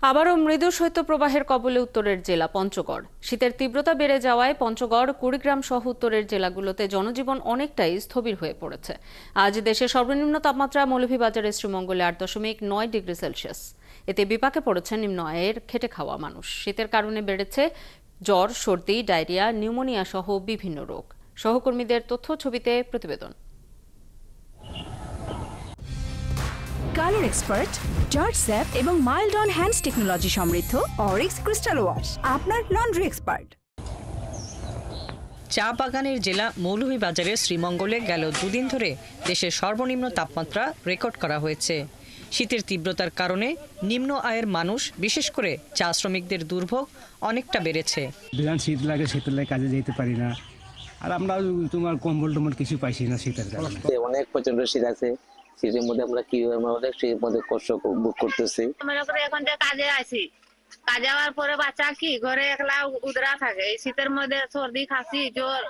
আবারও মৃদু শৈত্যপ্রবাহের কবলে উত্তরের জেলা পঞ্চগড়। শীতের তীব্রতা বেড়ে যাওয়ায় পঞ্চগড়, কুড়িগ্রাম সহ উত্তরের জেলাগুলোতে জনজীবন অনেকটাই স্থবির হয়ে পড়েছে। আজ দেশের সর্বনিম্ন তাপমাত্রা মৌলভীবাজারে শ্রীমঙ্গলে 8.9 ডিগ্রি সেলসিয়াস। এতে বিপাকে পড়েছে নিম্ন আয়ের খেটে খাওয়া মানুষ। শীতের কারণে বেড়েছে জ্বর, সর্দি, ডায়রিয়া, নিউমোনিয়া সহ বিভিন্ন রোগ। সহকর্মীদের তথ্য ছবিতে প্রতিবেদন। কালার এক্সপার্ট, জর্জ স্যাপ এবং মাইল্ড অন হ্যান্ডস টেকনোলজি সমৃদ্ধ অরিক্স ক্রিস্টাল ওয়াশ আপনার লন্ড্রি এক্সপার্ট। চা বাগানের জেলা মৌলভীবাজারের শ্রীমঙ্গলে গেল দুদিন ধরে দেশের সর্বনিম্ন তাপমাত্রা রেকর্ড করা হয়েছে। শীতের তীব্রতার কারণে নিম্ন আয়ের মানুষ, বিশেষ করে চা শ্রমিকদের দুর্ভোগ অনেকটা বেড়েছে। শীত লাগে, শীতের লাগে কাজে যেতে পারি না, আর আমরা তোমার কম্বল টম্বল কিছু পাইছি না শীতের কারণে। অনেক প্রচন্ড শীত আছে, শীতের মধ্যে আমরা কি শীতের মধ্যে কষ্ট ভোগ করতেছি। মনে করে এখন যে কাজে আছি, কাজে যাওয়ার পরে বাচ্চা কি ঘরে একলা উদরা থাকে, এই শীতের মধ্যে সর্দি, খাসি, জ্বর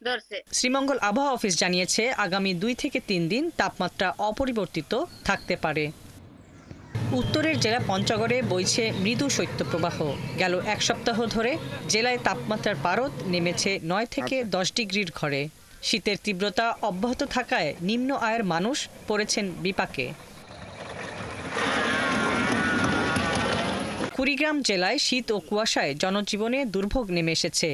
ধরছে। শ্রীমঙ্গল আবহাওয়া অফিস জানিয়েছে আগামী 2 থেকে 3 দিন তাপমাত্রা অপরিবর্তিত থাকতে পারে। উত্তরের জেলা পঞ্চগড়ে বইছে মৃদু শৈত্যপ্রবাহ। গেল এক সপ্তাহ ধরে জেলায় তাপমাত্রার পারদ নেমেছে 9 থেকে 10 ডিগ্রির ঘরে। শীতের তীব্রতা অব্যাহত থাকায় নিম্ন আয়ের মানুষ পড়েছেন বিপাকে। কুড়িগ্রাম জেলায় শীত ও কুয়াশায় জনজীবনে দুর্ভোগ নেমে এসেছে।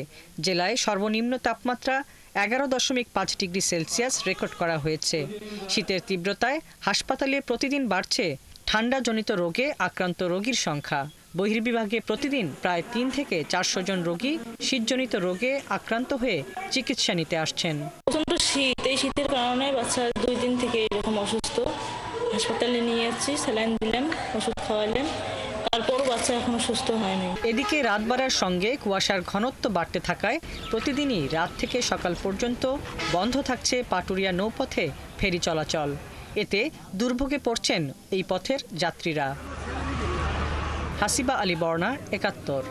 জেলায় সর্বনিম্ন তাপমাত্রা 11.5 ডিগ্রি সেলসিয়াস রেকর্ড করা হয়েছে। শীতের তীব্রতায় হাসপাতালে প্রতিদিন বাড়ছে ঠান্ডাজনিত রোগে আক্রান্ত রোগীর সংখ্যা। বহির্বিভাগে প্রতিদিন প্রায় 3 থেকে 400 জন রোগী শীতজনিত রোগে আক্রান্ত হয়ে চিকিৎসা নিতে আসছেন। প্রচন্ড শীত, এই শীতের কারণে বাচ্চা 2 দিন থেকে এরকম অসুস্থ। হাসপাতালে নিয়ে যাচ্ছি, স্যালাইন দিলেন, ওষুধ খাওয়ালেন, তারপরও বাচ্চা এখনো সুস্থ হয়নি। এদিকে রাত বাড়ার সঙ্গে কুয়াশার ঘনত্ব বাড়তে থাকায় প্রতিদিনই রাত থেকে সকাল পর্যন্ত বন্ধ থাকছে পাটুরিয়া নৌপথে ফেরি চলাচল। এতে দুর্ভোগে পড়ছেন এই পথের যাত্রীরা। হাসিবা আলী বর্ণা, 71।